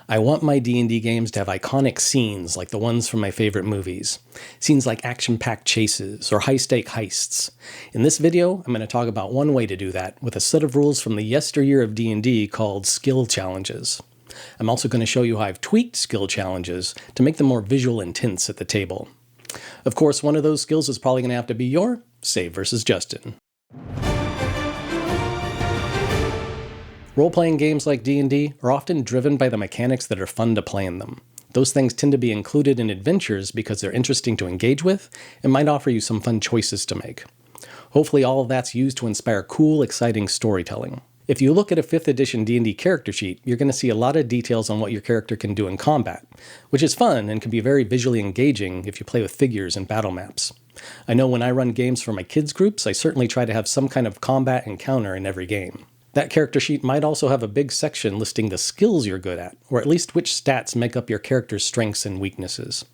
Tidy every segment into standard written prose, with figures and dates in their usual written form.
I want my D&D games to have iconic scenes like the ones from my favorite movies. Scenes like action-packed chases or high-stake heists. In this video, I'm going to talk about one way to do that with a set of rules from the yesteryear of D&D called skill challenges. I'm also going to show you how I've tweaked skill challenges to make them more visual and tense at the table. Of course, one of those skills is probably going to have to be your Save versus Justin. Role-playing games like D&D are often driven by the mechanics that are fun to play in them. Those things tend to be included in adventures because they're interesting to engage with and might offer you some fun choices to make. Hopefully all of that's used to inspire cool, exciting storytelling. If you look at a 5th edition D&D character sheet, you're going to see a lot of details on what your character can do in combat, which is fun and can be very visually engaging if you play with figures and battle maps. I know when I run games for my kids groups, I certainly try to have some kind of combat encounter in every game. That character sheet might also have a big section listing the skills you're good at, or at least which stats make up your character's strengths and weaknesses.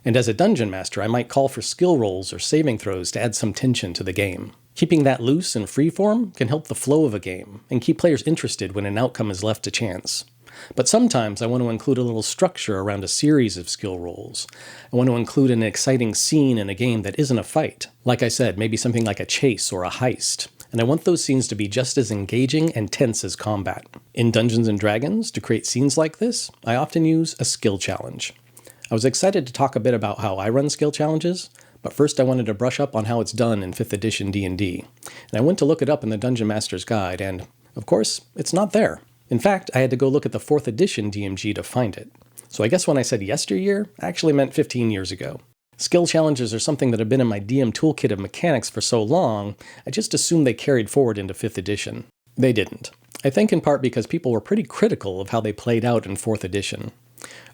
And as a dungeon master, I might call for skill rolls or saving throws to add some tension to the game. Keeping that loose and freeform can help the flow of a game, and keep players interested when an outcome is left to chance. But sometimes I want to include a little structure around a series of skill rolls. I want to include an exciting scene in a game that isn't a fight. Like I said, maybe something like a chase or a heist. And I want those scenes to be just as engaging and tense as combat. In Dungeons and Dragons, to create scenes like this, I often use a skill challenge. I was excited to talk a bit about how I run skill challenges, but first I wanted to brush up on how it's done in 5th edition D&D. And I went to look it up in the Dungeon Master's Guide, and, of course, it's not there. In fact, I had to go look at the 4th edition DMG to find it. So I guess when I said yesteryear, I actually meant 15 years ago. Skill challenges are something that have been in my DM toolkit of mechanics for so long, I just assumed they carried forward into 5th edition. They didn't. I think in part because people were pretty critical of how they played out in 4th edition.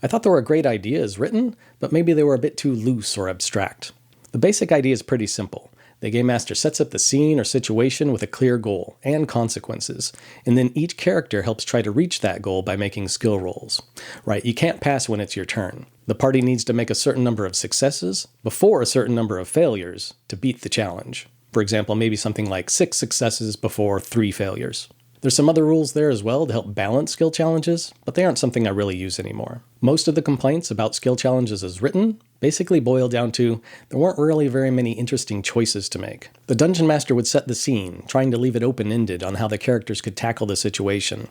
I thought there were great ideas written, but maybe they were a bit too loose or abstract. The basic idea is pretty simple. The Game Master sets up the scene or situation with a clear goal and consequences, and then each character helps try to reach that goal by making skill rolls. Right, you can't pass when it's your turn. The party needs to make a certain number of successes before a certain number of failures to beat the challenge. For example, maybe something like 6 successes before 3 failures. There's some other rules there as well to help balance skill challenges, but they aren't something I really use anymore. Most of the complaints about skill challenges as written basically boil down to there weren't really very many interesting choices to make. The Dungeon Master would set the scene, trying to leave it open-ended on how the characters could tackle the situation.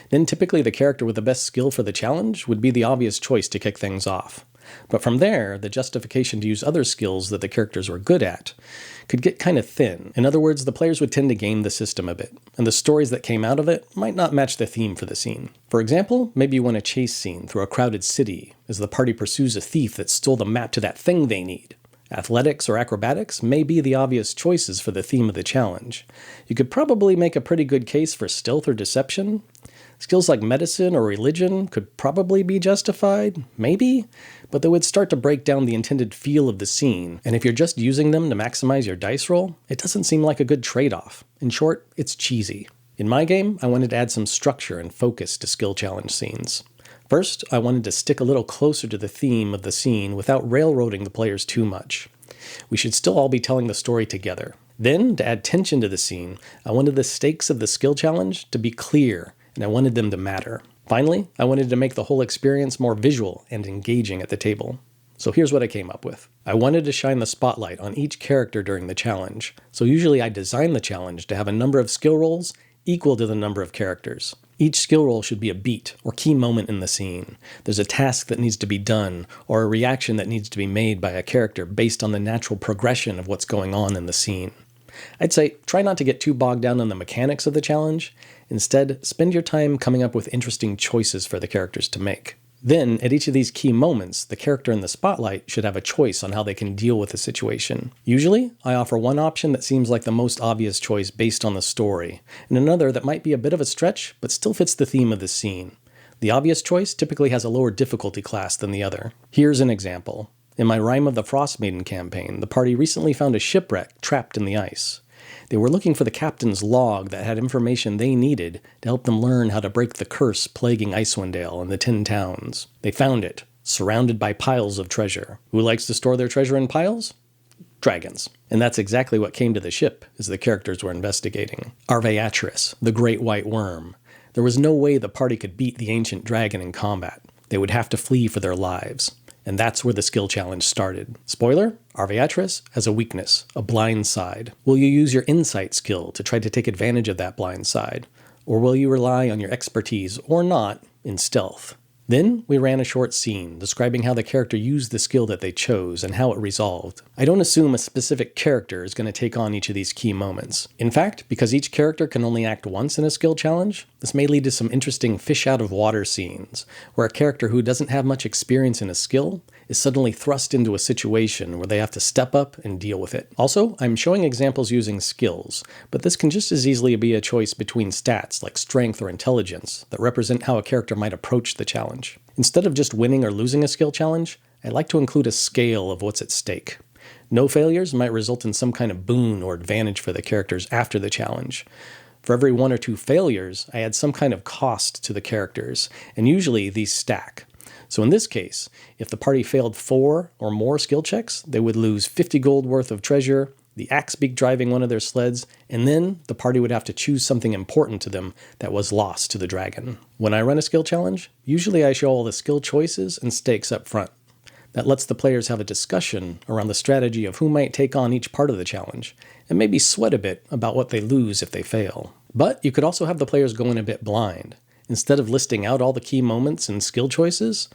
Then typically the character with the best skill for the challenge would be the obvious choice to kick things off. But from there, the justification to use other skills that the characters were good at could get kind of thin. In other words, the players would tend to game the system a bit, and the stories that came out of it might not match the theme for the scene. For example, maybe you want a chase scene through a crowded city as the party pursues a thief that stole the map to that thing they need. Athletics or acrobatics may be the obvious choices for the theme of the challenge. You could probably make a pretty good case for stealth or deception. Skills like medicine or religion could probably be justified, maybe, but they would start to break down the intended feel of the scene, and if you're just using them to maximize your dice roll, it doesn't seem like a good trade-off. In short, it's cheesy. In my game, I wanted to add some structure and focus to skill challenge scenes. First, I wanted to stick a little closer to the theme of the scene without railroading the players too much. We should still all be telling the story together. Then, to add tension to the scene, I wanted the stakes of the skill challenge to be clear, and I wanted them to matter. Finally, I wanted to make the whole experience more visual and engaging at the table. So here's what I came up with. I wanted to shine the spotlight on each character during the challenge, so usually I design the challenge to have a number of skill rolls equal to the number of characters. Each skill roll should be a beat or key moment in the scene. There's a task that needs to be done, or a reaction that needs to be made by a character based on the natural progression of what's going on in the scene. I'd say try not to get too bogged down on the mechanics of the challenge. Instead, spend your time coming up with interesting choices for the characters to make. Then, at each of these key moments, the character in the spotlight should have a choice on how they can deal with the situation. Usually, I offer one option that seems like the most obvious choice based on the story, and another that might be a bit of a stretch, but still fits the theme of the scene. The obvious choice typically has a lower difficulty class than the other. Here's an example. In my Rime of the Frost Maiden campaign, the party recently found a shipwreck trapped in the ice. They were looking for the captain's log that had information they needed to help them learn how to break the curse plaguing Icewind Dale and the 10 towns. They found it, surrounded by piles of treasure. Who likes to store their treasure in piles? Dragons. And that's exactly what came to the ship as the characters were investigating. Arveatris, the great white worm. There was no way the party could beat the ancient dragon in combat. They would have to flee for their lives. And that's where the skill challenge started. Spoiler, Arviatris has a weakness, a blind side. Will you use your insight skill to try to take advantage of that blind side? Or will you rely on your expertise, or not, in stealth? Then we ran a short scene describing how the character used the skill that they chose and how it resolved. I don't assume a specific character is going to take on each of these key moments. In fact, because each character can only act once in a skill challenge, this may lead to some interesting fish out of water scenes, where a character who doesn't have much experience in a skill is suddenly thrust into a situation where they have to step up and deal with it. Also, I'm showing examples using skills, but this can just as easily be a choice between stats like strength or intelligence that represent how a character might approach the challenge. Instead of just winning or losing a skill challenge, I like to include a scale of what's at stake. No failures might result in some kind of boon or advantage for the characters after the challenge. For every 1 or 2 failures, I add some kind of cost to the characters, and usually these stack. So in this case, if the party failed 4 or more skill checks, they would lose 50 gold worth of treasure, the Axebeak driving one of their sleds, and then the party would have to choose something important to them that was lost to the dragon. When I run a skill challenge, usually I show all the skill choices and stakes up front. That lets the players have a discussion around the strategy of who might take on each part of the challenge, and maybe sweat a bit about what they lose if they fail. But you could also have the players go in a bit blind. Instead of listing out all the key moments and skill choices,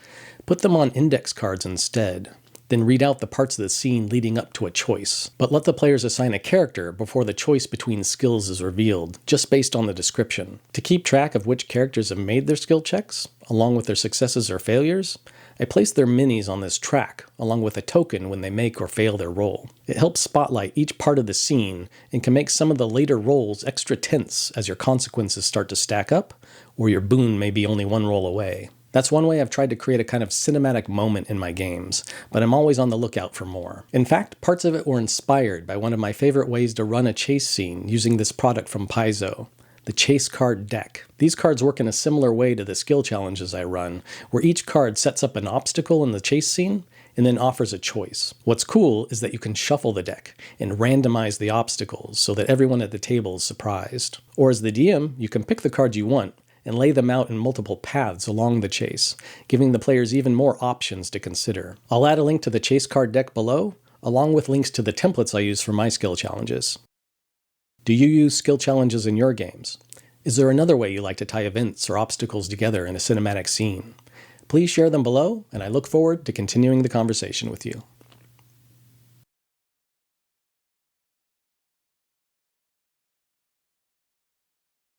put them on index cards instead. Then read out the parts of the scene leading up to a choice. But let the players assign a character before the choice between skills is revealed, just based on the description. To keep track of which characters have made their skill checks, along with their successes or failures, I place their minis on this track, along with a token when they make or fail their roll. It helps spotlight each part of the scene and can make some of the later rolls extra tense as your consequences start to stack up, or your boon may be only 1 roll away. That's one way I've tried to create a kind of cinematic moment in my games, but I'm always on the lookout for more. In fact, parts of it were inspired by one of my favorite ways to run a chase scene using this product from Paizo, the chase card deck. These cards work in a similar way to the skill challenges I run, where each card sets up an obstacle in the chase scene and then offers a choice. What's cool is that you can shuffle the deck and randomize the obstacles so that everyone at the table is surprised. Or as the DM, you can pick the cards you want and lay them out in multiple paths along the chase, giving the players even more options to consider. I'll add a link to the chase card deck below, along with links to the templates I use for my skill challenges. Do you use skill challenges in your games? Is there another way you like to tie events or obstacles together in a cinematic scene? Please share them below, and I look forward to continuing the conversation with you.